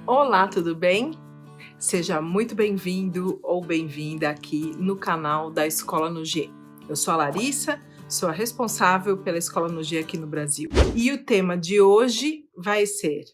Olá, tudo bem? Seja muito bem-vindo ou bem-vinda aqui no canal da Escola no G. Eu sou a Larissa, sou a responsável pela Escola no G aqui no Brasil. E o tema de hoje vai ser: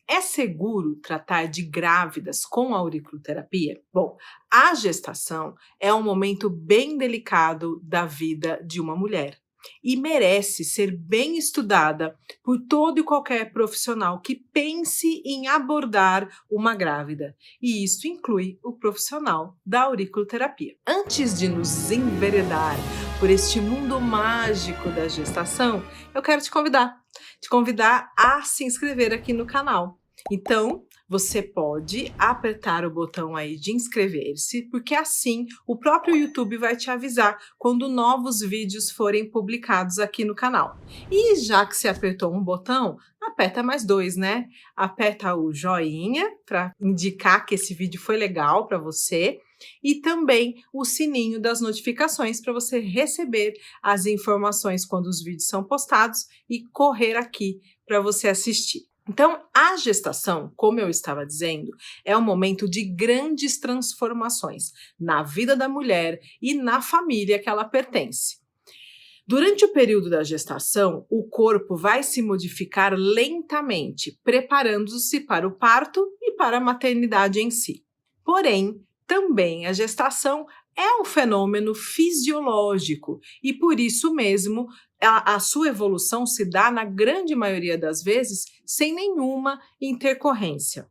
é seguro tratar de grávidas com auriculoterapia? Bom, a gestação é um momento bem delicado da vida de uma mulher e merece ser bem estudada por todo e qualquer profissional que pense em abordar uma grávida. E isso inclui o profissional da auriculoterapia. Antes de nos enveredar por este mundo mágico da gestação, eu quero te convidar a se inscrever aqui no canal. Então, você pode apertar o botão aí de inscrever-se, porque assim o próprio YouTube vai te avisar quando novos vídeos forem publicados aqui no canal. E já que você apertou um botão, aperta mais dois, né? Aperta o joinha para indicar que esse vídeo foi legal para você e também o sininho das notificações para você receber as informações quando os vídeos são postados e correr aqui para você assistir. Então, a gestação, como eu estava dizendo, é um momento de grandes transformações na vida da mulher e na família que ela pertence. Durante o período da gestação, o corpo vai se modificar lentamente, preparando-se para o parto e para a maternidade em si. Porém, também a gestação é um fenômeno fisiológico e, por isso mesmo, a sua evolução se dá, na grande maioria das vezes, sem nenhuma intercorrência.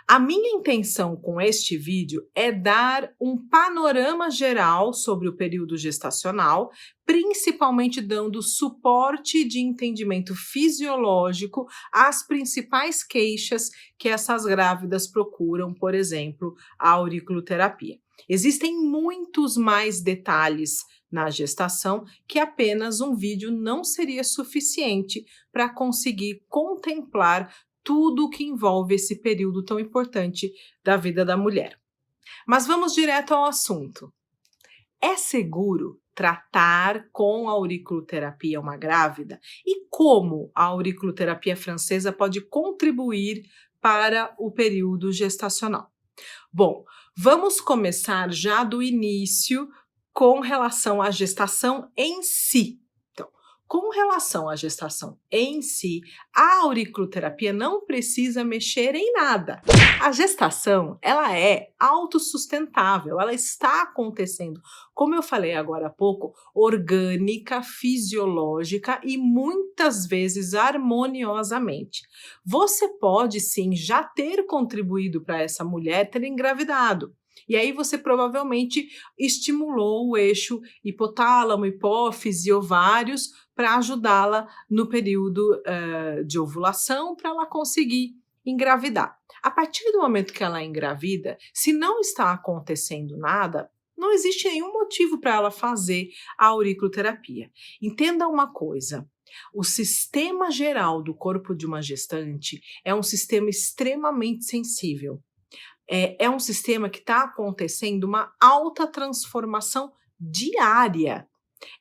A minha intenção com este vídeo é dar um panorama geral sobre o período gestacional, principalmente dando suporte de entendimento fisiológico às principais queixas que essas grávidas procuram, por exemplo, a auriculoterapia. Existem muitos mais detalhes na gestação que apenas um vídeo não seria suficiente para conseguir contemplar tudo o que envolve esse período tão importante da vida da mulher. Mas vamos direto ao assunto. É seguro tratar com a auriculoterapia uma grávida? E como a auriculoterapia francesa pode contribuir para o período gestacional? Bom, vamos começar já do início com relação à gestação em si. Então, com relação à gestação em si, a auriculoterapia não precisa mexer em nada. A gestação, ela é autossustentável, ela está acontecendo, como eu falei agora há pouco, orgânica, fisiológica e muitas vezes harmoniosamente. Você pode sim já ter contribuído para essa mulher ter engravidado. E aí você provavelmente estimulou o eixo hipotálamo, hipófise, ovários para ajudá-la no período de ovulação para ela conseguir engravidar. A partir do momento que ela engravida, se não está acontecendo nada, não existe nenhum motivo para ela fazer a auriculoterapia. Entenda uma coisa: o sistema geral do corpo de uma gestante é um sistema extremamente sensível. É um sistema que está acontecendo uma alta transformação diária.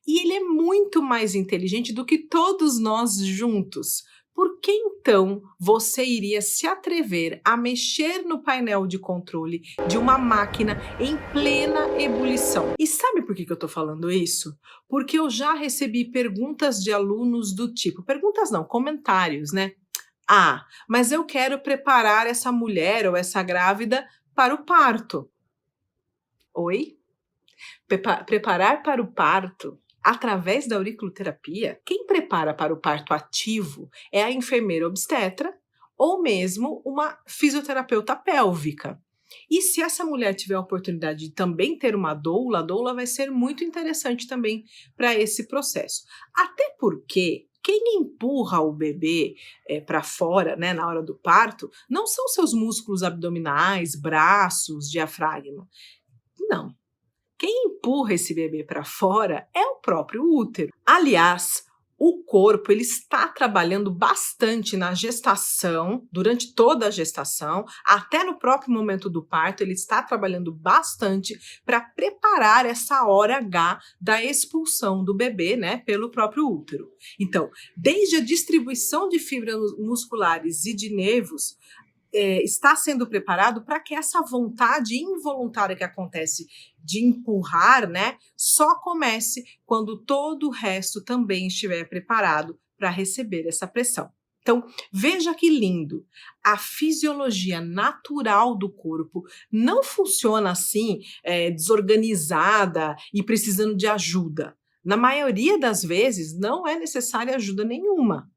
E ele é muito mais inteligente do que todos nós juntos. Por que então você iria se atrever a mexer no painel de controle de uma máquina em plena ebulição? E sabe por que eu estou falando isso? Porque eu já recebi perguntas de alunos do tipo, perguntas não, comentários, né? Ah, mas eu quero preparar essa mulher ou essa grávida para o parto. Oi? Preparar para o parto através da auriculoterapia? Quem prepara para o parto ativo é a enfermeira obstetra ou mesmo uma fisioterapeuta pélvica. E se essa mulher tiver a oportunidade de também ter uma doula, a doula vai ser muito interessante também para esse processo. Até porque quem empurra o bebê para fora, né, na hora do parto, não são seus músculos abdominais, braços, diafragma. Não. Quem empurra esse bebê para fora é o próprio útero. Aliás, o corpo ele está trabalhando bastante na gestação, durante toda a gestação, até no próprio momento do parto, ele está trabalhando bastante para preparar essa hora H da expulsão do bebê, né, pelo próprio útero. Então, desde a distribuição de fibras musculares e de nervos, está sendo preparado para que essa vontade involuntária que acontece de empurrar, né, só comece quando todo o resto também estiver preparado para receber essa pressão. Então, veja que lindo, a fisiologia natural do corpo não funciona assim, desorganizada e precisando de ajuda. Na maioria das vezes, não é necessária ajuda nenhuma.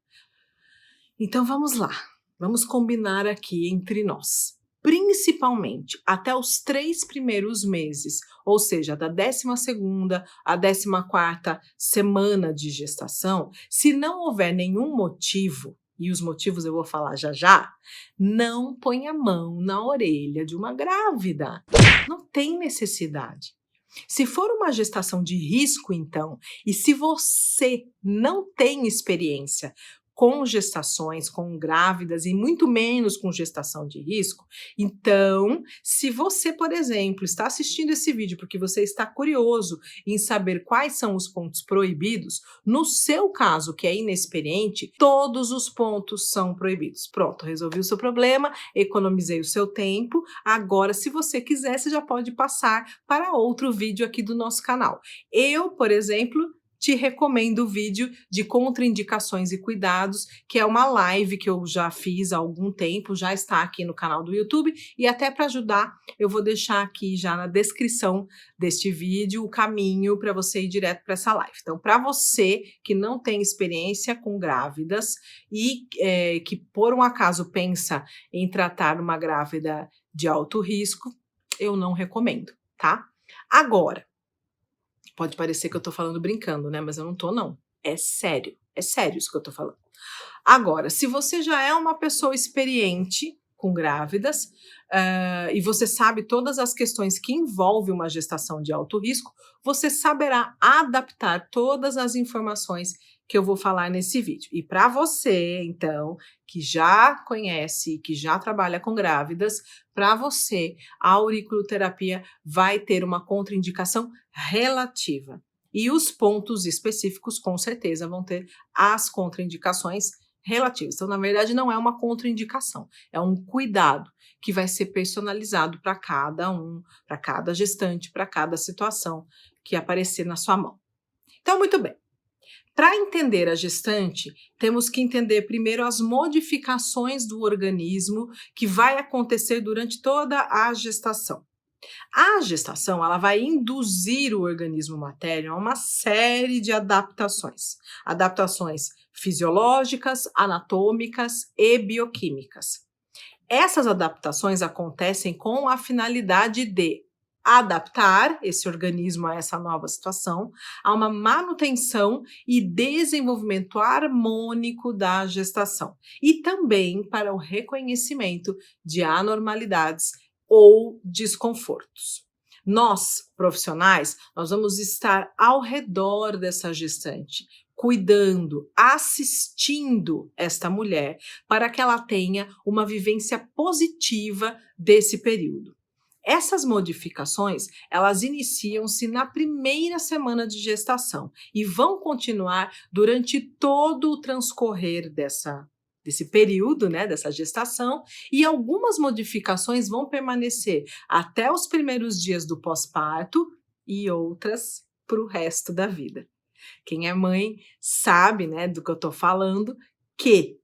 Então vamos lá, vamos combinar aqui entre nós. Principalmente até os 3 primeiros meses, ou seja, da 12ª à 14ª semana de gestação, se não houver nenhum motivo, e os motivos eu vou falar já já, não põe a mão na orelha de uma grávida. Não tem necessidade. Se for uma gestação de risco, então, e se você não tem experiência com gestações, com grávidas e muito menos com gestação de risco, então, se você, por exemplo, está assistindo esse vídeo porque você está curioso em saber quais são os pontos proibidos, no seu caso, que é inexperiente, todos os pontos são proibidos. Pronto, resolvi o seu problema, economizei o seu tempo. Agora, se você quiser, você já pode passar para outro vídeo aqui do nosso canal. Eu, por exemplo, te recomendo o vídeo de contraindicações e cuidados, que é uma live que eu já fiz há algum tempo, já está aqui no canal do YouTube, e até para ajudar, eu vou deixar aqui já na descrição deste vídeo o caminho para você ir direto para essa live. Então, para você que não tem experiência com grávidas e que por um acaso pensa em tratar uma grávida de alto risco, eu não recomendo, tá? Agora, pode parecer que eu tô falando brincando, né? Mas eu não tô, não. É sério isso que eu tô falando. Agora, se você já é uma pessoa experiente com grávidas, e você sabe todas as questões que envolvem uma gestação de alto risco, você saberá adaptar todas as informações que eu vou falar nesse vídeo. E para você, então, que já conhece, que já trabalha com grávidas, para você, a auriculoterapia vai ter uma contraindicação relativa. E os pontos específicos, com certeza, vão ter as contraindicações relativas. Então, na verdade, não é uma contraindicação, é um cuidado que vai ser personalizado para cada um, para cada gestante, para cada situação que aparecer na sua mão. Então, muito bem. Para entender a gestante, temos que entender primeiro as modificações do organismo que vai acontecer durante toda a gestação. A gestação, ela vai induzir o organismo materno a uma série de adaptações. Adaptações fisiológicas, anatômicas e bioquímicas. Essas adaptações acontecem com a finalidade de adaptar esse organismo a essa nova situação, a uma manutenção e desenvolvimento harmônico da gestação, e também para o reconhecimento de anormalidades ou desconfortos. Nós, profissionais, nós vamos estar ao redor dessa gestante, cuidando, assistindo esta mulher para que ela tenha uma vivência positiva desse período. Essas modificações, elas iniciam-se na primeira semana de gestação e vão continuar durante todo o transcorrer desse período, né, dessa gestação, e algumas modificações vão permanecer até os primeiros dias do pós-parto e outras para o resto da vida. Quem é mãe sabe, né, do que eu estou falando, que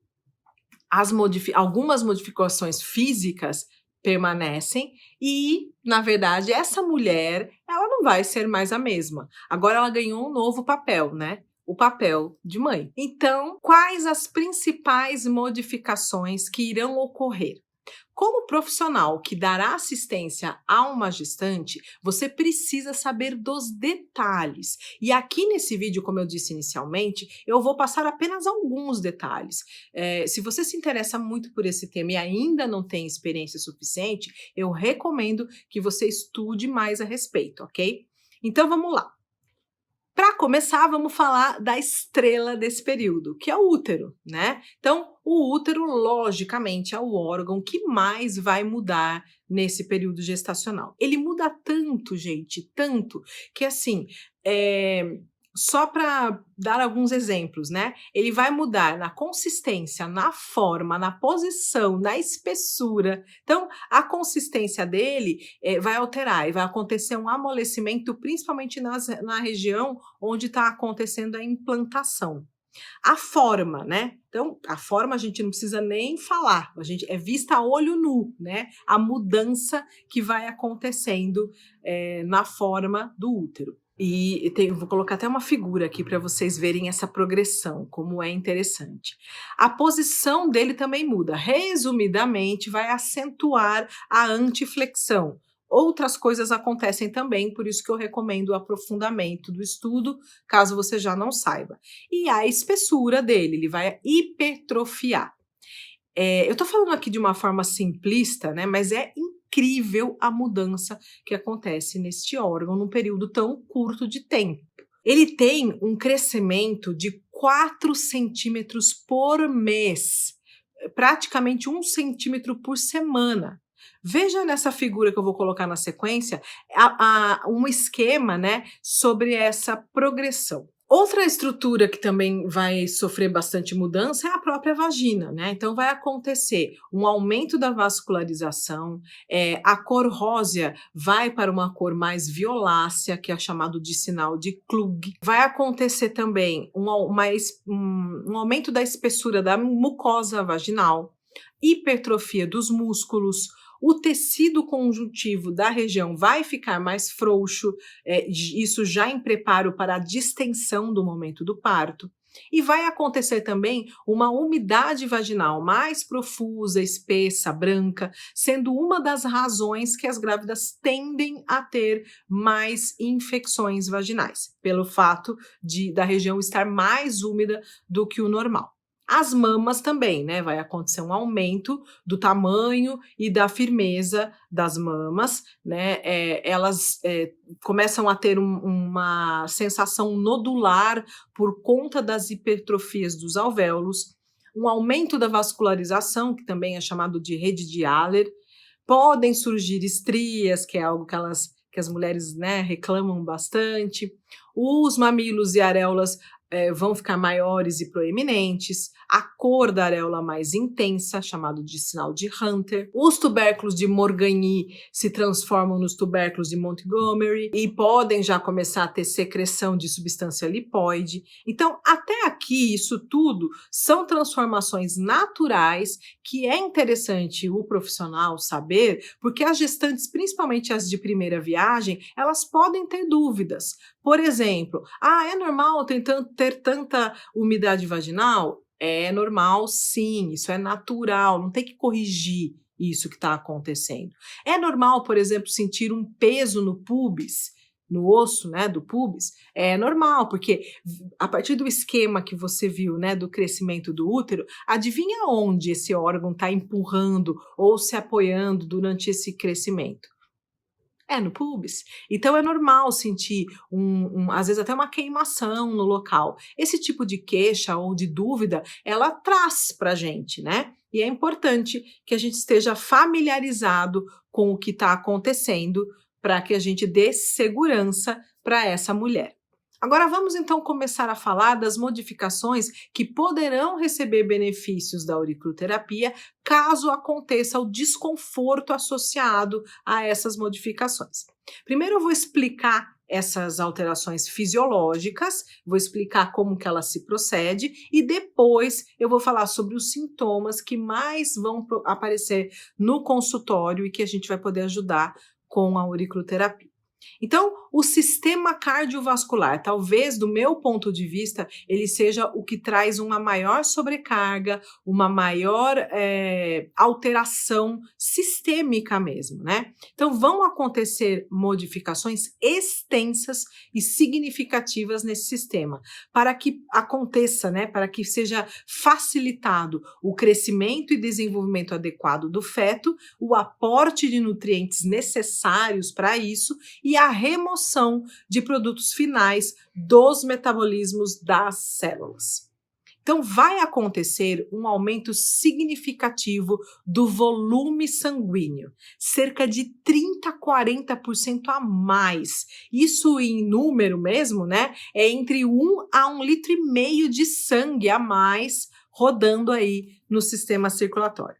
algumas modificações físicas permanecem e, na verdade, essa mulher, ela não vai ser mais a mesma. Agora ela ganhou um novo papel, né? O papel de mãe. Então, quais as principais modificações que irão ocorrer? Como profissional que dará assistência a uma gestante, você precisa saber dos detalhes. E aqui nesse vídeo, como eu disse inicialmente, eu vou passar apenas alguns detalhes. Se você se interessa muito por esse tema e ainda não tem experiência suficiente, eu recomendo que você estude mais a respeito, ok? Então vamos lá. Para começar, vamos falar da estrela desse período, que é o útero, né? Então, o útero, logicamente, é o órgão que mais vai mudar nesse período gestacional. Ele muda tanto, gente, tanto, que assim, Só para dar alguns exemplos, né, ele vai mudar na consistência, na forma, na posição, na espessura. Então, a consistência dele, vai alterar e vai acontecer um amolecimento, principalmente na região onde está acontecendo a implantação. A forma, né, então a forma a gente não precisa nem falar, a gente é vista a olho nu, né, a mudança que vai acontecendo, na forma do útero. E vou colocar até uma figura aqui para vocês verem essa progressão, como é interessante. A posição dele também muda, resumidamente vai acentuar a antiflexão. Outras coisas acontecem também, por isso que eu recomendo o aprofundamento do estudo, caso você já não saiba. E a espessura dele, ele vai hipertrofiar. Eu estou falando aqui de uma forma simplista, né, mas é incrível a mudança que acontece neste órgão num período tão curto de tempo. Ele tem um crescimento de 4 centímetros por mês, praticamente 1 centímetro por semana. Veja nessa figura que eu vou colocar na sequência, um esquema, né, sobre essa progressão. Outra estrutura que também vai sofrer bastante mudança é a própria vagina, né? Então vai acontecer um aumento da vascularização, a cor rósea vai para uma cor mais violácea, que é chamado de sinal de Klug. Vai acontecer também um aumento da espessura da mucosa vaginal, hipertrofia dos músculos, o tecido conjuntivo da região vai ficar mais frouxo, isso já em preparo para a distensão do momento do parto. E vai acontecer também uma umidade vaginal mais profusa, espessa, branca, sendo uma das razões que as grávidas tendem a ter mais infecções vaginais, pelo fato da região estar mais úmida do que o normal. As mamas também, né, vai acontecer um aumento do tamanho e da firmeza das mamas, né, elas começam a ter uma sensação nodular por conta das hipertrofias dos alvéolos, um aumento da vascularização, que também é chamado de rede de Haller, podem surgir estrias, que é algo que as mulheres, né, reclamam bastante, os mamilos e areolas vão ficar maiores e proeminentes, a cor da areola mais intensa, chamado de sinal de Hunter, os tubérculos de Morgagni se transformam nos tubérculos de Montgomery e podem já começar a ter secreção de substância lipoide. Então, até aqui, isso tudo são transformações naturais que é interessante o profissional saber, porque as gestantes, principalmente as de primeira viagem, elas podem ter dúvidas. Por exemplo, é normal ter tanta umidade vaginal? É normal, sim, isso é natural, não tem que corrigir isso que está acontecendo. É normal, por exemplo, sentir um peso no púbis, no osso, né, do púbis? É normal, porque a partir do esquema que você viu, né, do crescimento do útero, adivinha onde esse órgão está empurrando ou se apoiando durante esse crescimento? É no pubis. Então é normal sentir às vezes até uma queimação no local. Esse tipo de queixa ou de dúvida, ela traz pra gente, né. E é importante que a gente esteja familiarizado com o que está acontecendo, para que a gente dê segurança para essa mulher. Agora vamos então começar a falar das modificações que poderão receber benefícios da auriculoterapia, caso aconteça o desconforto associado a essas modificações. Primeiro eu vou explicar essas alterações fisiológicas, vou explicar como que ela se procede e depois eu vou falar sobre os sintomas que mais vão aparecer no consultório e que a gente vai poder ajudar com a auriculoterapia. Então, o sistema cardiovascular, talvez do meu ponto de vista, ele seja o que traz uma maior sobrecarga, uma maior alteração sistêmica mesmo, né? Então, vão acontecer modificações extensas e significativas nesse sistema, para que aconteça, né? Para que seja facilitado o crescimento e desenvolvimento adequado do feto, o aporte de nutrientes necessários para isso e a remoção de produtos finais dos metabolismos das células. Então, vai acontecer um aumento significativo do volume sanguíneo, cerca de 30 a 40% a mais. Isso em número mesmo, né? É entre 1 a 1,5 litro de sangue a mais rodando aí no sistema circulatório.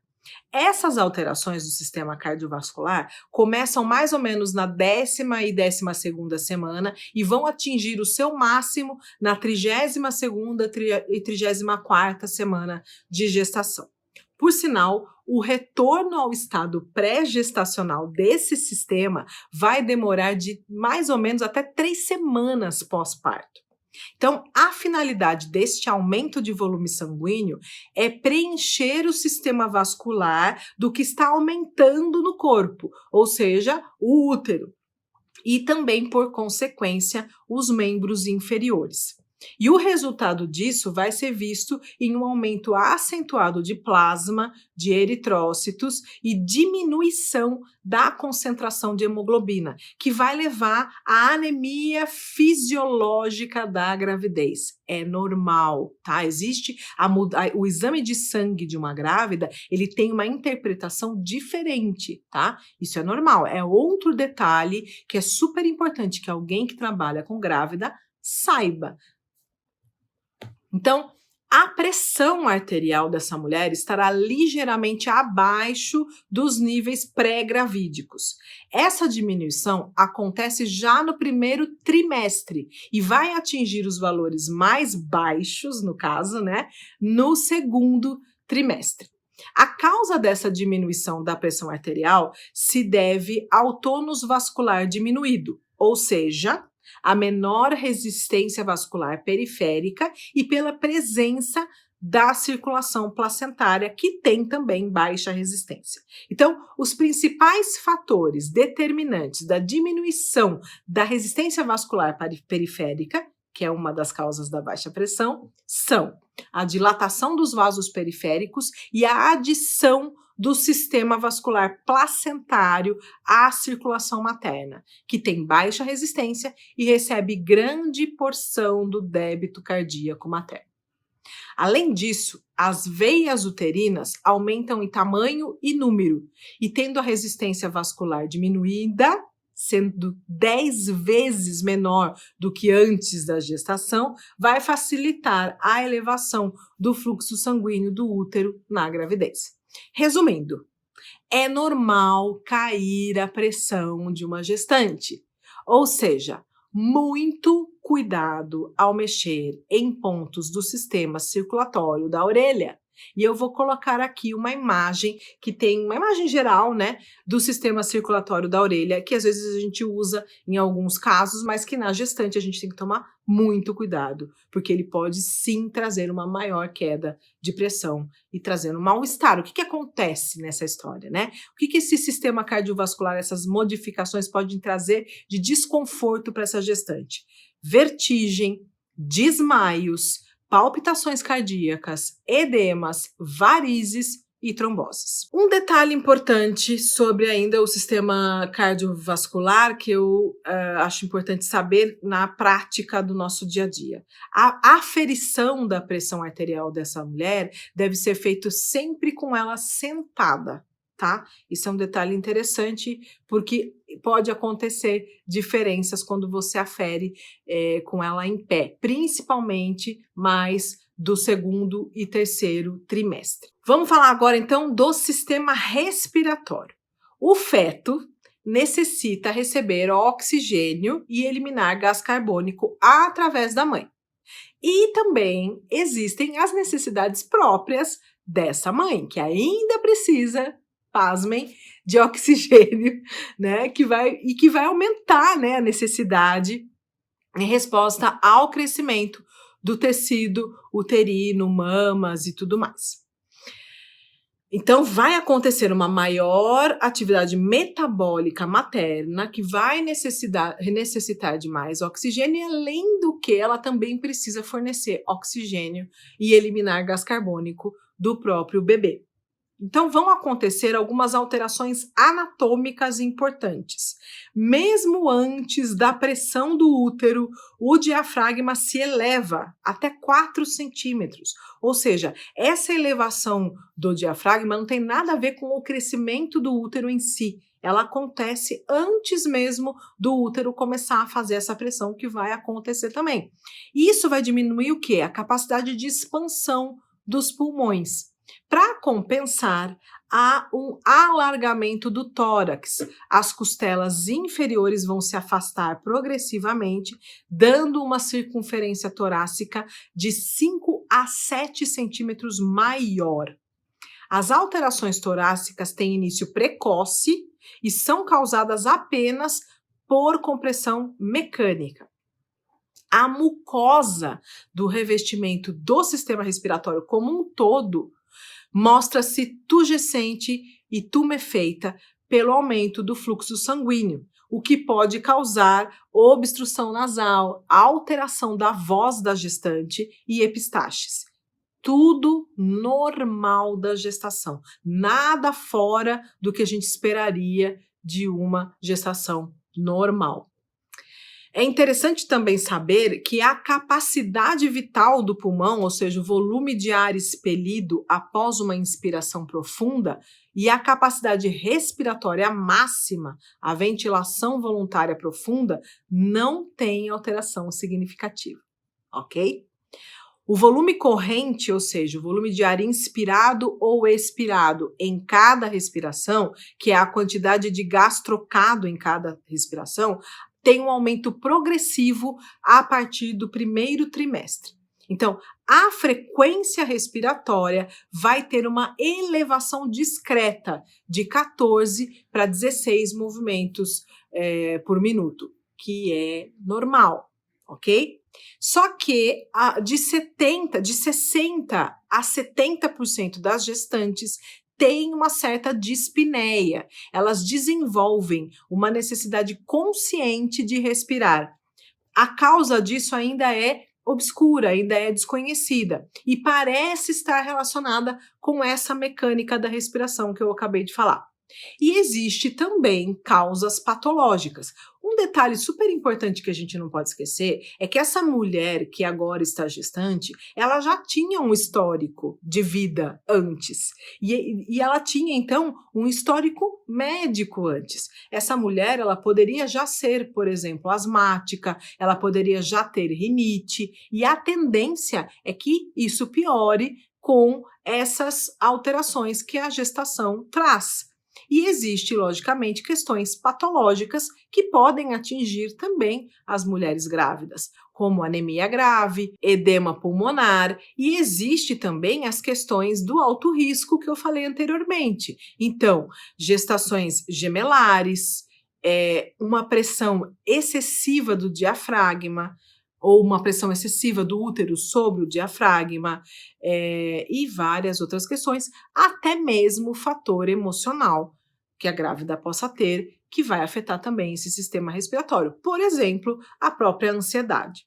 Essas alterações do sistema cardiovascular começam mais ou menos na 10ª e 12ª semana e vão atingir o seu máximo na 32ª e 34ª semana de gestação. Por sinal, o retorno ao estado pré-gestacional desse sistema vai demorar de mais ou menos até 3 semanas pós-parto. Então, a finalidade deste aumento de volume sanguíneo é preencher o sistema vascular do que está aumentando no corpo, ou seja, o útero, e também, por consequência, os membros inferiores. E o resultado disso vai ser visto em um aumento acentuado de plasma, de eritrócitos e diminuição da concentração de hemoglobina, que vai levar à anemia fisiológica da gravidez. É normal, tá? Existe o exame de sangue de uma grávida, ele tem uma interpretação diferente, tá? Isso é normal, é outro detalhe que é super importante que alguém que trabalha com grávida saiba. Então, a pressão arterial dessa mulher estará ligeiramente abaixo dos níveis pré-gravídicos. Essa diminuição acontece já no primeiro trimestre e vai atingir os valores mais baixos, no caso, né, no segundo trimestre. A causa dessa diminuição da pressão arterial se deve ao tônus vascular diminuído, ou seja, a menor resistência vascular periférica e pela presença da circulação placentária, que tem também baixa resistência. Então, os principais fatores determinantes da diminuição da resistência vascular periférica, que é uma das causas da baixa pressão, são a dilatação dos vasos periféricos e a adição do sistema vascular placentário à circulação materna, que tem baixa resistência e recebe grande porção do débito cardíaco materno. Além disso, as veias uterinas aumentam em tamanho e número, e tendo a resistência vascular diminuída, sendo 10 vezes menor do que antes da gestação, vai facilitar a elevação do fluxo sanguíneo do útero na gravidez. Resumindo, é normal cair a pressão de uma gestante, ou seja, muito cuidado ao mexer em pontos do sistema circulatório da orelha. E eu vou colocar aqui uma imagem que tem uma imagem geral, né, do sistema circulatório da orelha, que às vezes a gente usa em alguns casos, mas que na gestante a gente tem que tomar muito cuidado, porque ele pode sim trazer uma maior queda de pressão e trazendo mal-estar. O que acontece nessa história, né? O que esse sistema cardiovascular, essas modificações podem trazer de desconforto para essa gestante? Vertigem, desmaios, palpitações cardíacas, edemas, varizes e tromboses. Um detalhe importante sobre ainda o sistema cardiovascular que eu acho importante saber na prática do nosso dia a dia. A aferição da pressão arterial dessa mulher deve ser feito sempre com ela sentada, tá? Isso é um detalhe interessante porque pode acontecer diferenças quando você afere com ela em pé, principalmente mais do segundo e terceiro trimestre. Vamos falar agora então do sistema respiratório. O feto necessita receber oxigênio e eliminar gás carbônico através da mãe. E também existem as necessidades próprias dessa mãe, que ainda precisa, pasmem, de oxigênio, né, que vai aumentar, né, a necessidade em resposta ao crescimento do tecido uterino, mamas e tudo mais. Então, vai acontecer uma maior atividade metabólica materna que vai necessitar de mais oxigênio, e além do que ela também precisa fornecer oxigênio e eliminar gás carbônico do próprio bebê. Então, vão acontecer algumas alterações anatômicas importantes. Mesmo antes da pressão do útero, o diafragma se eleva até 4 centímetros. Ou seja, essa elevação do diafragma não tem nada a ver com o crescimento do útero em si. Ela acontece antes mesmo do útero começar a fazer essa pressão, que vai acontecer também. Isso vai diminuir o quê? A capacidade de expansão dos pulmões. Para compensar, há um alargamento do tórax. As costelas inferiores vão se afastar progressivamente, dando uma circunferência torácica de 5 a 7 centímetros maior. As alterações torácicas têm início precoce e são causadas apenas por compressão mecânica. A mucosa do revestimento do sistema respiratório como um todo mostra-se turgescente e tumefeita pelo aumento do fluxo sanguíneo, o que pode causar obstrução nasal, alteração da voz da gestante e epistaxis. Tudo normal da gestação, nada fora do que a gente esperaria de uma gestação normal. É interessante também saber que a capacidade vital do pulmão, ou seja, o volume de ar expelido após uma inspiração profunda, e a capacidade respiratória máxima, a ventilação voluntária profunda, não tem alteração significativa, ok? O volume corrente, ou seja, o volume de ar inspirado ou expirado em cada respiração, que é a quantidade de gás trocado em cada respiração, tem um aumento progressivo a partir do primeiro trimestre. Então, a frequência respiratória vai ter uma elevação discreta de 14 para 16 movimentos por minuto, que é normal, ok? Só que de 60 a 70% das gestantes têm uma certa dispneia. Elas desenvolvem uma necessidade consciente de respirar. A causa disso ainda é obscura, ainda é desconhecida e parece estar relacionada com essa mecânica da respiração que eu acabei de falar. E existe também causas patológicas. Um detalhe super importante que a gente não pode esquecer é que essa mulher que agora está gestante, ela já tinha um histórico de vida antes. E ela tinha, então, um histórico médico antes. Essa mulher, ela poderia já ser, por exemplo, asmática, ela poderia já ter rinite, e a tendência é que isso piore com essas alterações que a gestação traz. E existe, logicamente, questões patológicas que podem atingir também as mulheres grávidas, como anemia grave, edema pulmonar, e existe também as questões do alto risco que eu falei anteriormente. Então, gestações gemelares, uma pressão excessiva do diafragma, ou uma pressão excessiva do útero sobre o diafragma, e várias outras questões, até mesmo o fator emocional que a grávida possa ter, que vai afetar também esse sistema respiratório. Por exemplo, a própria ansiedade.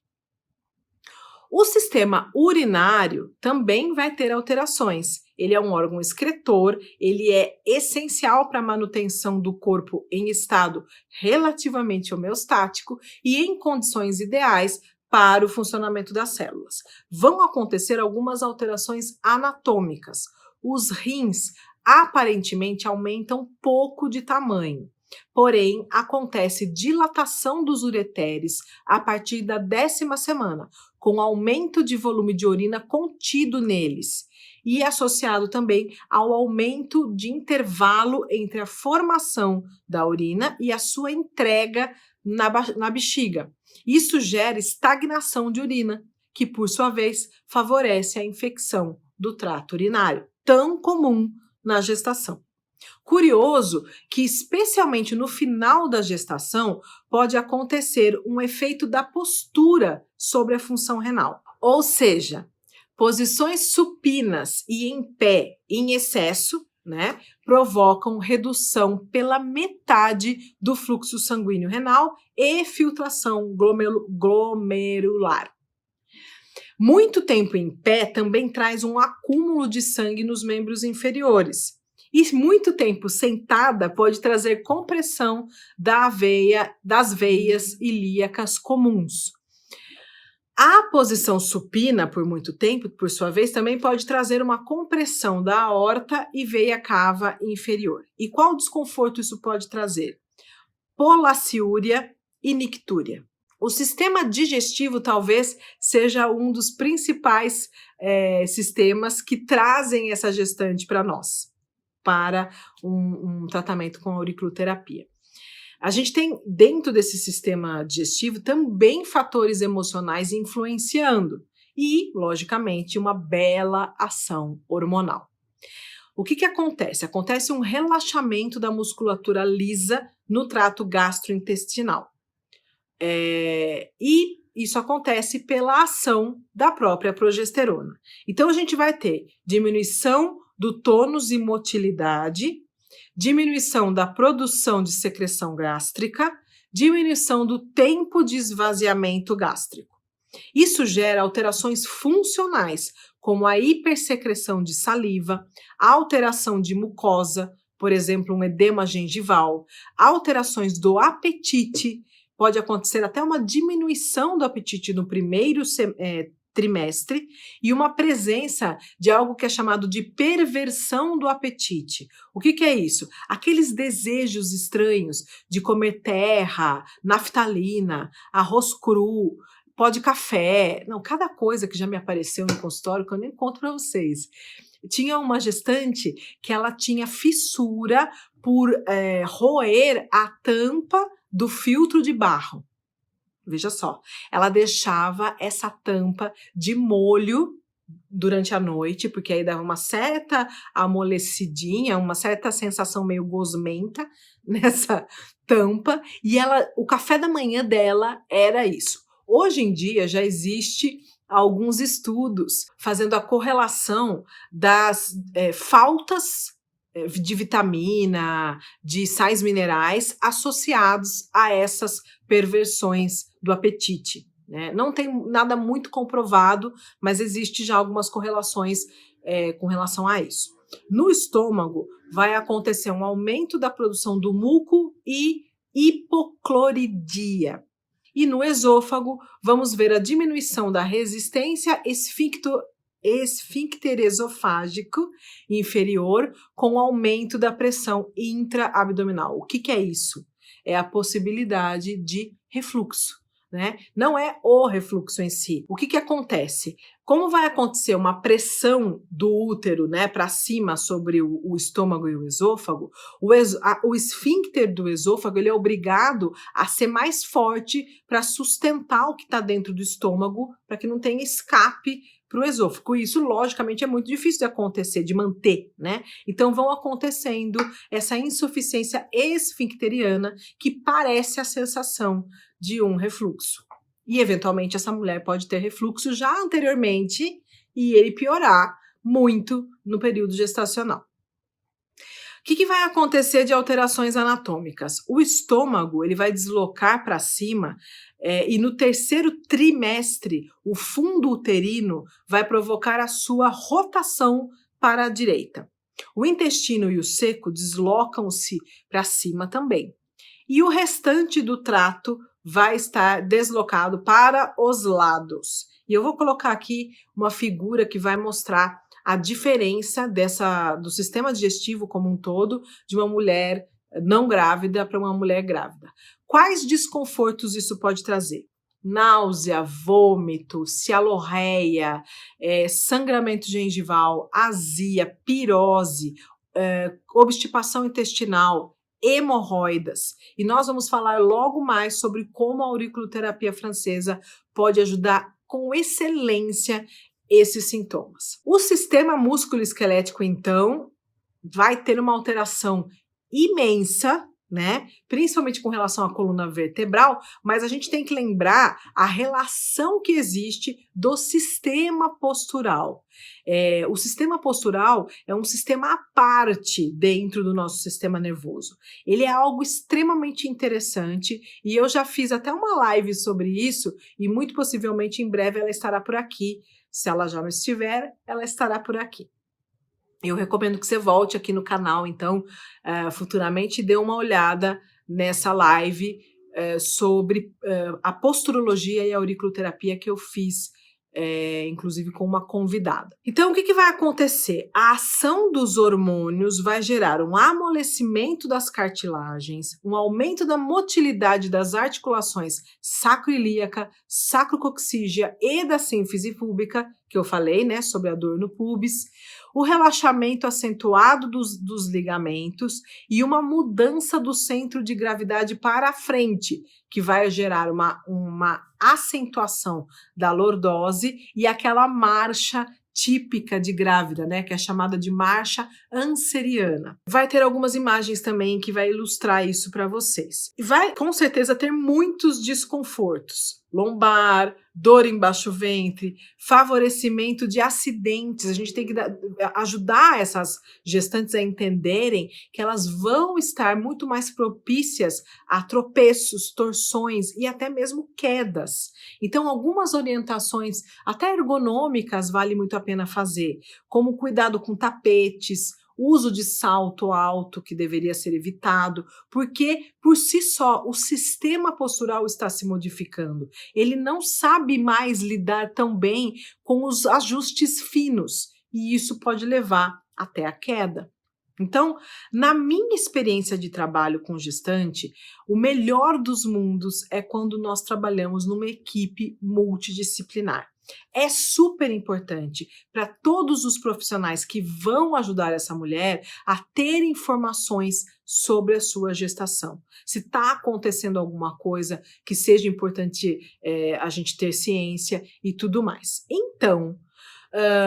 O sistema urinário também vai ter alterações. Ele é um órgão excretor, ele é essencial para a manutenção do corpo em estado relativamente homeostático e em condições ideais para o funcionamento das células. Vão acontecer algumas alterações anatômicas. Os rins aparentemente aumentam pouco de tamanho. Porém, acontece dilatação dos ureteres a partir da 10ª semana, com aumento de volume de urina contido neles, e associado também ao aumento de intervalo entre a formação da urina e a sua entrega na bexiga. Isso gera estagnação de urina, que por sua vez favorece a infecção do trato urinário, tão comum na gestação. Curioso que, especialmente no final da gestação, pode acontecer um efeito da postura sobre a função renal. Ou seja, posições supinas e em pé em excesso, provocam redução pela metade do fluxo sanguíneo renal e filtração glomerular. Muito tempo em pé também traz um acúmulo de sangue nos membros inferiores. E muito tempo sentada pode trazer compressão das veias ilíacas comuns. A posição supina por muito tempo, por sua vez, também pode trazer uma compressão da aorta e veia cava inferior. E qual desconforto isso pode trazer? Polaciúria e nictúria. O sistema digestivo talvez seja um dos principais sistemas que trazem essa gestante para nós, para um tratamento com auriculoterapia. A gente tem, dentro desse sistema digestivo, também fatores emocionais influenciando e, logicamente, uma bela ação hormonal. O que acontece? Acontece um relaxamento da musculatura lisa no trato gastrointestinal. E isso acontece pela ação da própria progesterona. Então, a gente vai ter diminuição do tônus e motilidade, diminuição da produção de secreção gástrica, diminuição do tempo de esvaziamento gástrico. Isso gera alterações funcionais, como a hipersecreção de saliva, alteração de mucosa, por exemplo, um edema gengival, alterações do apetite, pode acontecer até uma diminuição do apetite no primeiro trimestre e uma presença de algo que é chamado de perversão do apetite. O que é isso? Aqueles desejos estranhos de comer terra, naftalina, arroz cru, pó de café, não, cada coisa que já me apareceu no consultório que eu nem conto para vocês. Tinha uma gestante que ela tinha fissura por roer a tampa do filtro de barro. Veja só, ela deixava essa tampa de molho durante a noite, porque aí dava uma certa amolecidinha, uma certa sensação meio gosmenta nessa tampa, e o café da manhã dela era isso. Hoje em dia já existe alguns estudos fazendo a correlação das faltas de vitamina, de sais minerais associados a essas perversões do apetite, né? Não tem nada muito comprovado, mas existe já algumas correlações com relação a isso. No estômago vai acontecer um aumento da produção do muco e hipocloridia. E no esôfago vamos ver a diminuição da resistência esfíncter-esofágico inferior com aumento da pressão intraabdominal. O que é isso? É a possibilidade de refluxo, né? Não é o refluxo em si. O que acontece? Como vai acontecer uma pressão do útero, né, para cima sobre o estômago e o esôfago, o esfíncter do esôfago ele é obrigado a ser mais forte para sustentar o que está dentro do estômago, para que não tenha escape para o esôfago. Isso, logicamente, é muito difícil de acontecer, de manter, né? Então, vão acontecendo essa insuficiência esfincteriana que parece a sensação de um refluxo. E, eventualmente, essa mulher pode ter refluxo já anteriormente e ele piorar muito no período gestacional. O que vai acontecer de alterações anatômicas? O estômago ele vai deslocar para cima e no terceiro trimestre o fundo uterino vai provocar a sua rotação para a direita. O intestino e o seco deslocam-se para cima também. E o restante do trato vai estar deslocado para os lados. E eu vou colocar aqui uma figura que vai mostrar a diferença do sistema digestivo como um todo de uma mulher não grávida para uma mulher grávida. Quais desconfortos isso pode trazer? Náusea, vômito, cialorreia, sangramento gengival, azia, pirose, obstipação intestinal, hemorroidas. E nós vamos falar logo mais sobre como a auriculoterapia francesa pode ajudar com excelência esses sintomas. O sistema músculo-esquelético, então, vai ter uma alteração imensa, né? Principalmente com relação à coluna vertebral, mas a gente tem que lembrar a relação que existe do sistema postural. O sistema postural é um sistema à parte dentro do nosso sistema nervoso. Ele é algo extremamente interessante e eu já fiz até uma live sobre isso e muito possivelmente em breve ela estará por aqui. Se ela já não estiver, ela estará por aqui. Eu recomendo que você volte aqui no canal, então, futuramente, e dê uma olhada nessa live, sobre, a posturologia e a auriculoterapia que eu fiz, inclusive com uma convidada. Então, o que que vai acontecer? A ação dos hormônios vai gerar um amolecimento das cartilagens, um aumento da motilidade das articulações sacroiliaca, sacrocoxígea e da sínfise púbica, que eu falei, né, sobre a dor no pubis, o relaxamento acentuado dos ligamentos e uma mudança do centro de gravidade para a frente, que vai gerar uma acentuação da lordose e aquela marcha típica de grávida, né, que é chamada de marcha anseriana. Vai ter algumas imagens também que vai ilustrar isso para vocês. E vai, com certeza, ter muitos desconfortos. Lombar, dor embaixo do ventre, favorecimento de acidentes. A gente tem que ajudar essas gestantes a entenderem que elas vão estar muito mais propícias a tropeços, torções e até mesmo quedas. Então, algumas orientações, até ergonômicas, vale muito a pena fazer, como cuidado com tapetes, uso de salto alto, que deveria ser evitado, porque por si só o sistema postural está se modificando. Ele não sabe mais lidar tão bem com os ajustes finos, e isso pode levar até a queda. Então, na minha experiência de trabalho com gestante, o melhor dos mundos é quando nós trabalhamos numa equipe multidisciplinar. É super importante para todos os profissionais que vão ajudar essa mulher a ter informações sobre a sua gestação. Se está acontecendo alguma coisa que seja importante a gente ter ciência e tudo mais. Então,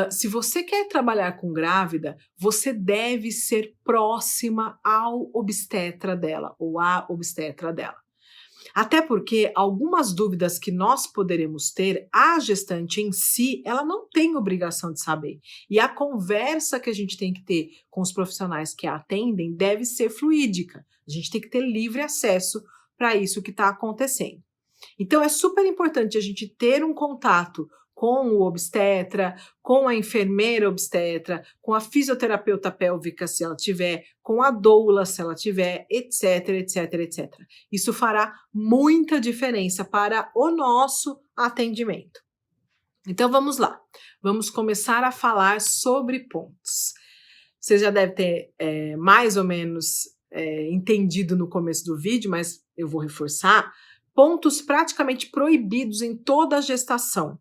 se você quer trabalhar com grávida, você deve ser próxima ao obstetra dela ou à obstetra dela. Até porque algumas dúvidas que nós poderemos ter, a gestante em si, ela não tem obrigação de saber. E a conversa que a gente tem que ter com os profissionais que a atendem deve ser fluídica. A gente tem que ter livre acesso para isso que está acontecendo. Então, é super importante a gente ter um contato com o obstetra, com a enfermeira obstetra, com a fisioterapeuta pélvica, se ela tiver, com a doula, se ela tiver, etc, etc, etc. Isso fará muita diferença para o nosso atendimento. Então, vamos lá. Vamos começar a falar sobre pontos. Você já deve ter mais ou menos entendido no começo do vídeo, mas eu vou reforçar. Pontos praticamente proibidos em toda a gestação: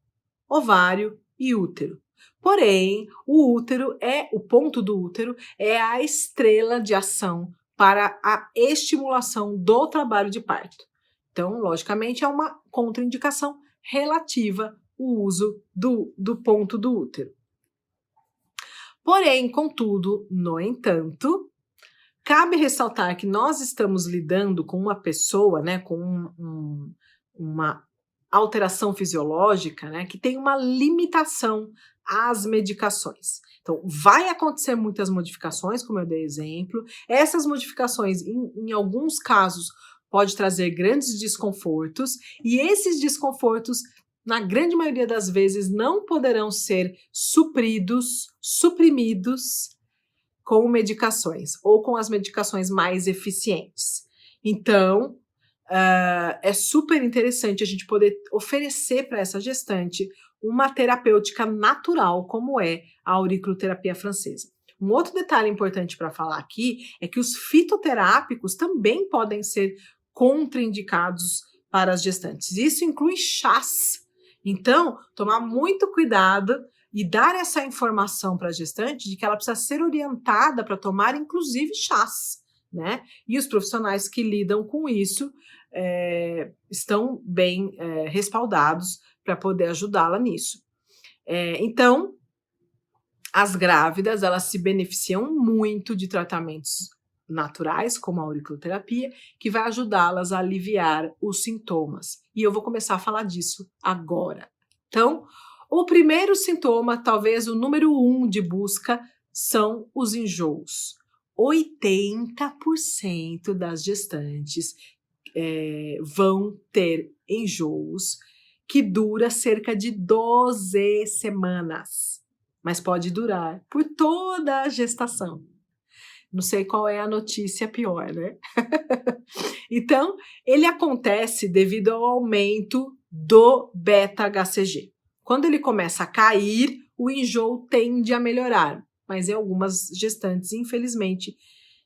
ovário e útero. Porém, o ponto do útero é a estrela de ação para a estimulação do trabalho de parto. Então, logicamente, é uma contraindicação relativa o uso do ponto do útero. Porém, contudo, no entanto, cabe ressaltar que nós estamos lidando com uma pessoa, né, com uma alteração fisiológica, né, que tem uma limitação às medicações. Então, vai acontecer muitas modificações, como eu dei exemplo. Essas modificações, em alguns casos, pode trazer grandes desconfortos, e esses desconfortos, na grande maioria das vezes, não poderão ser suprimidos com medicações, ou com as medicações mais eficientes. Então, é super interessante a gente poder oferecer para essa gestante uma terapêutica natural, como é a auriculoterapia francesa. Um outro detalhe importante para falar aqui é que os fitoterápicos também podem ser contraindicados para as gestantes. Isso inclui chás. Então, tomar muito cuidado e dar essa informação para a gestante de que ela precisa ser orientada para tomar, inclusive, chás, né? E os profissionais que lidam com isso estão bem respaldados para poder ajudá-la nisso. Então, as grávidas, elas se beneficiam muito de tratamentos naturais, como a auriculoterapia, que vai ajudá-las a aliviar os sintomas. E eu vou começar a falar disso agora. Então, o primeiro sintoma, talvez o número 1 de busca, são os enjoos. 80% das gestantes vão ter enjoos que dura cerca de 12 semanas. mas pode durar por toda a gestação. Não sei qual é a notícia pior, né? Então, ele acontece devido ao aumento do beta-HCG. Quando ele começa a cair, o enjoo tende a melhorar, mas em algumas gestantes, infelizmente,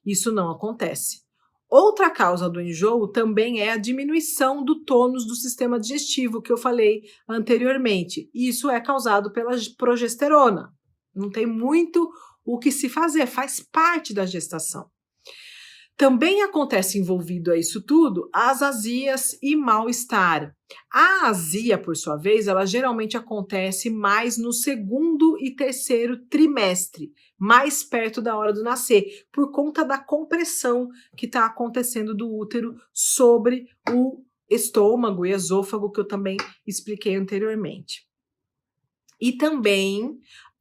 isso não acontece. Outra causa do enjoo também é a diminuição do tônus do sistema digestivo, que eu falei anteriormente. Isso é causado pela progesterona. Não tem muito o que se fazer, faz parte da gestação. Também acontece envolvido a isso tudo as azias e mal-estar. A azia, por sua vez, ela geralmente acontece mais no segundo e terceiro trimestre, mais perto da hora do nascer, por conta da compressão que está acontecendo do útero sobre o estômago e esôfago, que eu também expliquei anteriormente. E também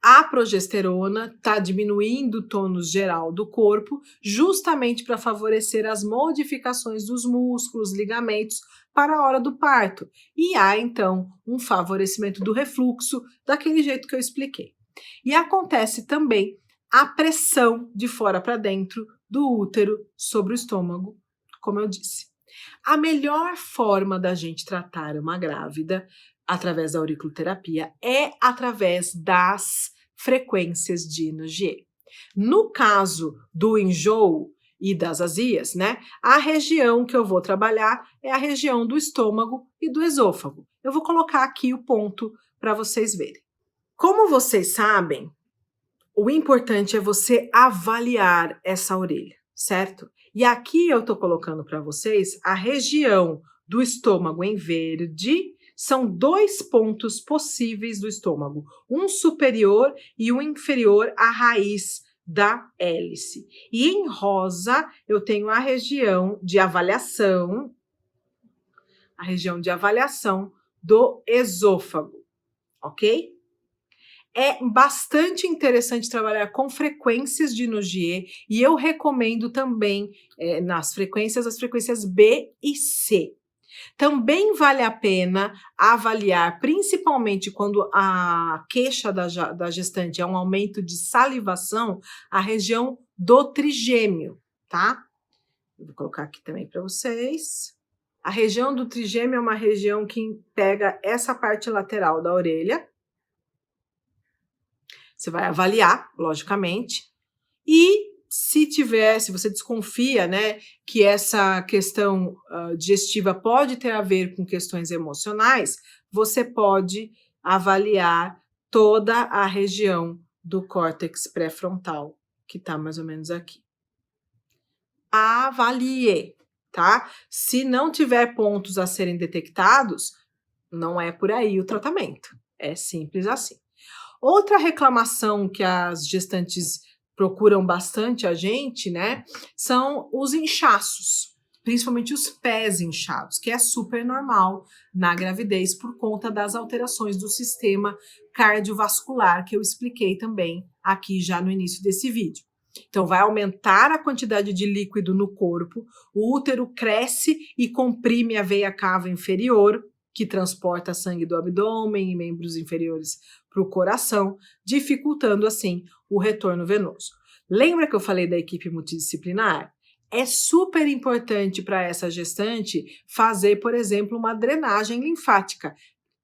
a progesterona está diminuindo o tônus geral do corpo, justamente para favorecer as modificações dos músculos, ligamentos para a hora do parto. E há, então, um favorecimento do refluxo, daquele jeito que eu expliquei. E acontece também a pressão de fora para dentro do útero sobre o estômago, como eu disse. A melhor forma da gente tratar uma grávida através da auriculoterapia é através das frequências de Nogier. No caso do enjoo e das azias, né, a região que eu vou trabalhar é a região do estômago e do esôfago. Eu vou colocar aqui o ponto para vocês verem. Como vocês sabem, o importante é você avaliar essa orelha, certo? E aqui eu estou colocando para vocês a região do estômago em verde. São 2 pontos possíveis do estômago, um superior e um inferior à raiz da hélice. E em rosa eu tenho a região de avaliação do esôfago, ok? É bastante interessante trabalhar com frequências de Nogier e eu recomendo também nas frequências, as frequências B e C. Também vale a pena avaliar, principalmente quando a queixa da gestante é um aumento de salivação, a região do trigêmeo, tá? Eu vou colocar aqui também para vocês. A região do trigêmeo é uma região que pega essa parte lateral da orelha. Você vai avaliar, logicamente, e se você desconfia, né, que essa questão digestiva pode ter a ver com questões emocionais, você pode avaliar toda a região do córtex pré-frontal, que está mais ou menos aqui. Avalie, tá? Se não tiver pontos a serem detectados, não é por aí o tratamento. É simples assim. Outra reclamação que as gestantes procuram bastante a gente, né, são os inchaços, principalmente os pés inchados, que é super normal na gravidez por conta das alterações do sistema cardiovascular, que eu expliquei também aqui já no início desse vídeo. Então, vai aumentar a quantidade de líquido no corpo, o útero cresce e comprime a veia cava inferior, que transporta sangue do abdômen e membros inferiores para o coração, dificultando assim o retorno venoso. Lembra que eu falei da equipe multidisciplinar? É super importante para essa gestante fazer, por exemplo, uma drenagem linfática,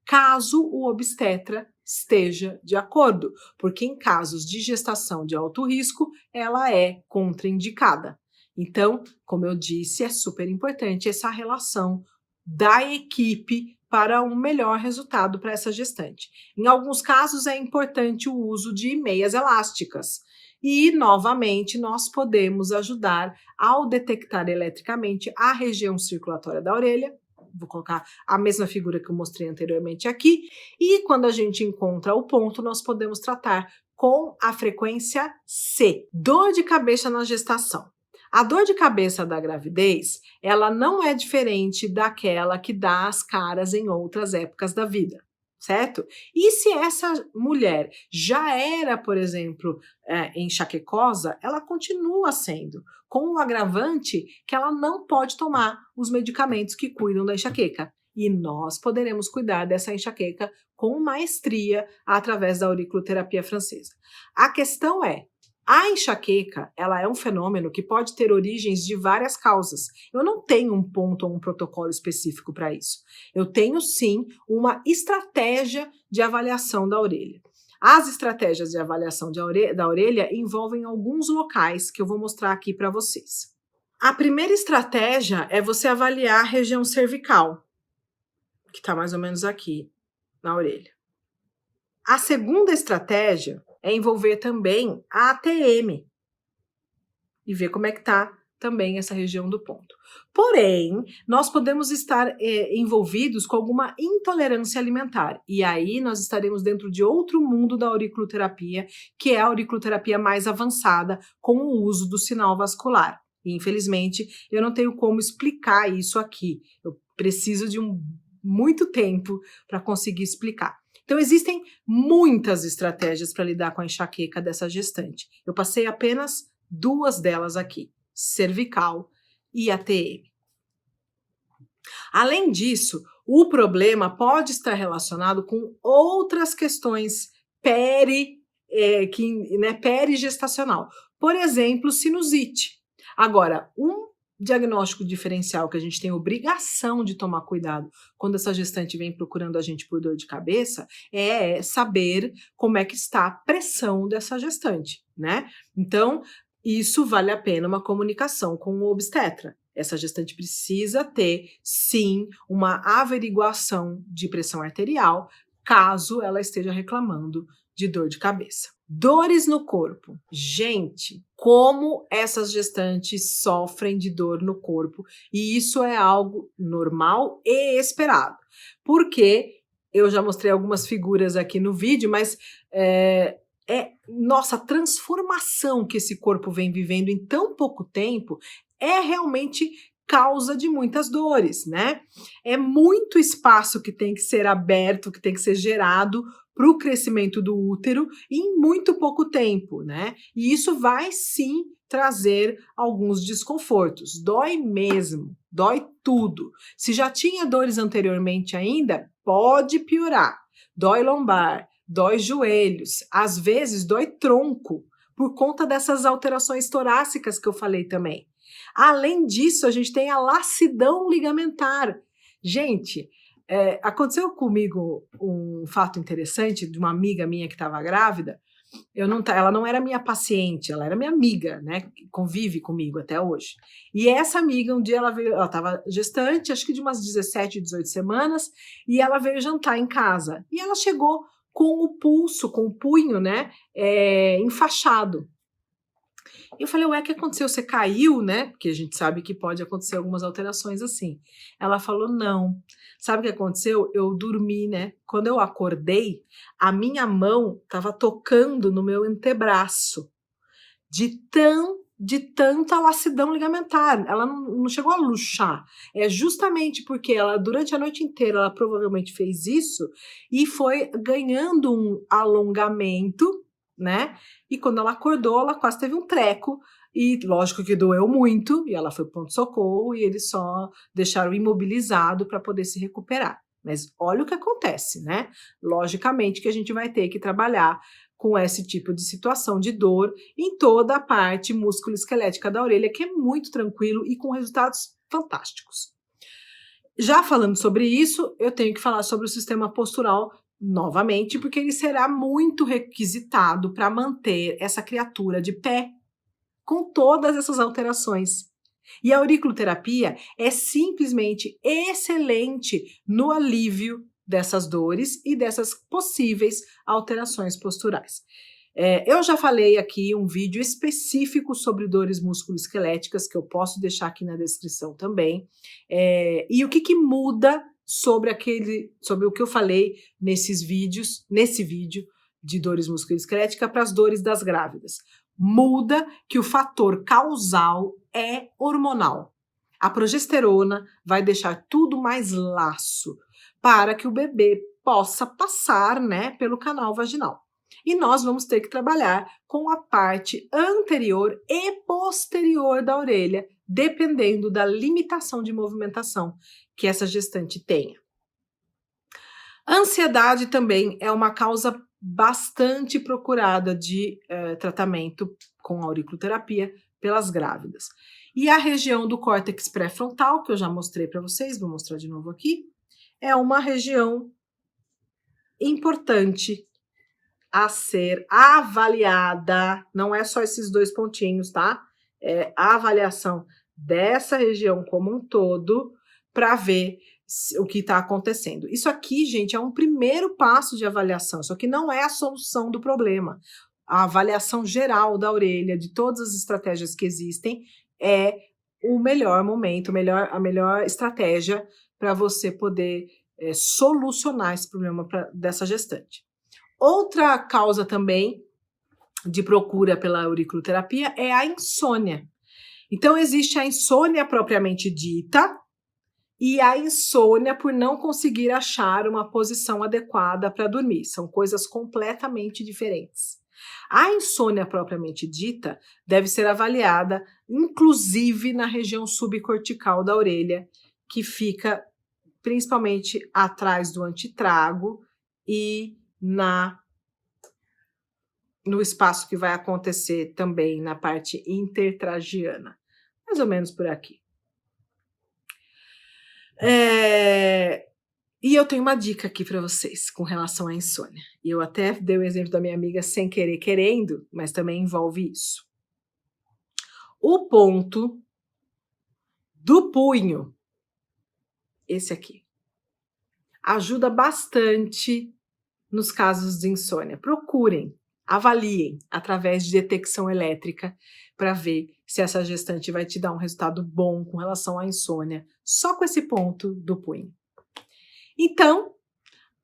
caso o obstetra esteja de acordo, porque em casos de gestação de alto risco, ela é contraindicada. Então, como eu disse, é super importante essa relação da equipe para um melhor resultado para essa gestante. Em alguns casos, é importante o uso de meias elásticas. E, novamente, nós podemos ajudar ao detectar eletricamente a região circulatória da orelha. Vou colocar a mesma figura que eu mostrei anteriormente aqui. E quando a gente encontra o ponto, nós podemos tratar com a frequência C. Dor de cabeça na gestação. A dor de cabeça da gravidez, ela não é diferente daquela que dá as caras em outras épocas da vida, certo? E se essa mulher já era, por exemplo, enxaquecosa, ela continua sendo, com o agravante que ela não pode tomar os medicamentos que cuidam da enxaqueca. E nós poderemos cuidar dessa enxaqueca com maestria através da auriculoterapia francesa. A questão é, a enxaqueca, ela é um fenômeno que pode ter origens de várias causas. Eu não tenho um ponto ou um protocolo específico para isso. Eu tenho, sim, uma estratégia de avaliação da orelha. As estratégias de avaliação da orelha envolvem alguns locais que eu vou mostrar aqui para vocês. A primeira estratégia é você avaliar a região cervical, que está mais ou menos aqui na orelha. A segunda estratégia é envolver também a ATM e ver como é que está também essa região do ponto. Porém, nós podemos estar envolvidos com alguma intolerância alimentar, e aí nós estaremos dentro de outro mundo da auriculoterapia, que é a auriculoterapia mais avançada, com o uso do sinal vascular. E, infelizmente, eu não tenho como explicar isso aqui. Eu preciso de muito tempo para conseguir explicar. Então, existem muitas estratégias para lidar com a enxaqueca dessa gestante. Eu passei apenas 2 delas aqui, cervical e ATM. Além disso, o problema pode estar relacionado com outras questões perigestacional. Por exemplo, sinusite. Agora, um diagnóstico diferencial que a gente tem obrigação de tomar cuidado quando essa gestante vem procurando a gente por dor de cabeça é saber como é que está a pressão dessa gestante, né? Então, isso vale a pena uma comunicação com o obstetra. Essa gestante precisa ter, sim, uma averiguação de pressão arterial, caso ela esteja reclamando de dor de cabeça. Dores no corpo. Gente, como essas gestantes sofrem de dor no corpo, e isso é algo normal e esperado, porque eu já mostrei algumas figuras aqui no vídeo, mas nossa, a transformação que esse corpo vem vivendo em tão pouco tempo é realmente causa de muitas dores, né? É muito espaço que tem que ser aberto, que tem que ser gerado para o crescimento do útero em muito pouco tempo, né? E isso vai sim trazer alguns desconfortos. Dói mesmo, dói tudo. Se já tinha dores anteriormente ainda, pode piorar. Dói lombar, dói joelhos, às vezes dói tronco, por conta dessas alterações torácicas que eu falei também. Além disso, a gente tem a lacidão ligamentar. Gente, aconteceu comigo um fato interessante de uma amiga minha que estava grávida. Ela não era minha paciente, ela era minha amiga, né? Que convive comigo até hoje. E essa amiga, um dia ela estava gestante, acho que de umas 17, 18 semanas, e ela veio jantar em casa. E ela chegou com o pulso, com o punho, né? Enfaixado. Eu falei, ué, o que aconteceu? Você caiu, né? Porque a gente sabe que pode acontecer algumas alterações assim. Ela falou, não. Sabe o que aconteceu? Eu dormi, né? Quando eu acordei, a minha mão estava tocando no meu antebraço. De tanta lacidão ligamentar. Ela não chegou a luxar. É justamente porque ela, durante a noite inteira, ela provavelmente fez isso e foi ganhando um alongamento, né? E quando ela acordou, ela quase teve um treco. E lógico que doeu muito, e ela foi para o pronto-socorro, e eles só deixaram imobilizado para poder se recuperar. Mas olha o que acontece, né? Logicamente que a gente vai ter que trabalhar com esse tipo de situação de dor em toda a parte músculo-esquelética da orelha, que é muito tranquilo e com resultados fantásticos. Já falando sobre isso, eu tenho que falar sobre o sistema postural novamente, porque ele será muito requisitado para manter essa criatura de pé, com todas essas alterações. E a auriculoterapia é simplesmente excelente no alívio dessas dores e dessas possíveis alterações posturais. Eu já falei aqui um vídeo específico sobre dores musculoesqueléticas, que eu posso deixar aqui na descrição também. E o que muda sobre o que eu falei nesse vídeo de dores musculoesqueléticas para as dores das grávidas. Muda que o fator causal é hormonal. A progesterona vai deixar tudo mais laço para que o bebê possa passar, né, pelo canal vaginal. E nós vamos ter que trabalhar com a parte anterior e posterior da orelha dependendo da limitação de movimentação que essa gestante tenha. A ansiedade também é uma causa bastante procurada de tratamento com auriculoterapia pelas grávidas. E a região do córtex pré-frontal, que eu já mostrei para vocês, vou mostrar de novo aqui, é uma região importante a ser avaliada, não é só esses 2 pontinhos, tá? É a avaliação dessa região como um todo para ver o que está acontecendo. Isso aqui, gente, é um primeiro passo de avaliação, isso aqui não é a solução do problema. A avaliação geral da orelha, de todas as estratégias que existem, é o melhor momento, a melhor estratégia para você poder solucionar esse problema dessa gestante. Outra causa também de procura pela auriculoterapia é a insônia. Então, existe a insônia propriamente dita e a insônia por não conseguir achar uma posição adequada para dormir. São coisas completamente diferentes. A insônia propriamente dita deve ser avaliada, inclusive na região subcortical da orelha, que fica principalmente atrás do antitrago e no espaço que vai acontecer também na parte intertragiana, mais ou menos por aqui. E eu tenho uma dica aqui para vocês com relação à insônia. E eu até dei o exemplo da minha amiga sem querer querendo, mas também envolve isso. O ponto do punho, esse aqui, ajuda bastante nos casos de insônia. Procurem, avaliem através de detecção elétrica para ver se essa gestante vai te dar um resultado bom com relação à insônia, só com esse ponto do punho. Então,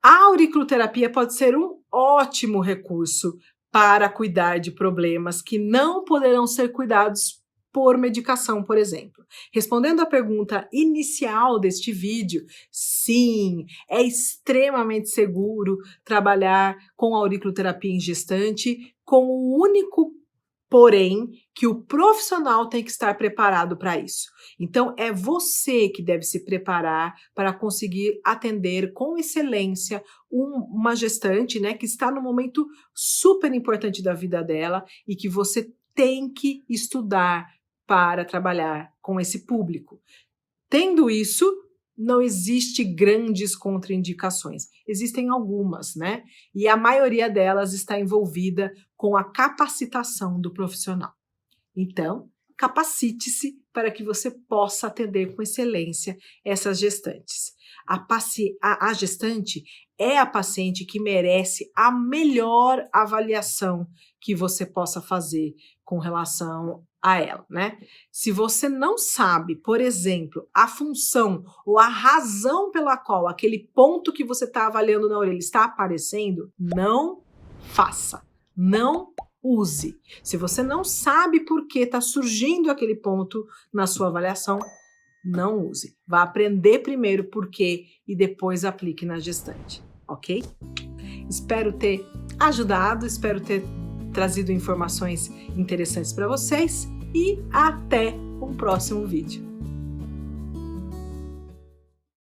a auriculoterapia pode ser um ótimo recurso para cuidar de problemas que não poderão ser cuidados por medicação, por exemplo. Respondendo à pergunta inicial deste vídeo, sim, é extremamente seguro trabalhar com auriculoterapia em gestante, com o único porém que o profissional tem que estar preparado para isso. Então, é você que deve se preparar para conseguir atender com excelência uma gestante, né, que está num momento super importante da vida dela e que você tem que estudar para trabalhar com esse público. Tendo isso, não existe grandes contraindicações. Existem algumas, né? E a maioria delas está envolvida com a capacitação do profissional. Então, capacite-se para que você possa atender com excelência essas gestantes. A gestante é a paciente que merece a melhor avaliação que você possa fazer com relação a ela, né? Se você não sabe, por exemplo, a função ou a razão pela qual aquele ponto que você está avaliando na orelha está aparecendo, não faça, não use. Se você não sabe por que está surgindo aquele ponto na sua avaliação, não use. Vá aprender primeiro por quê e depois aplique na gestante, ok? Espero ter ajudado, espero ter trazido informações interessantes para vocês e até um próximo vídeo.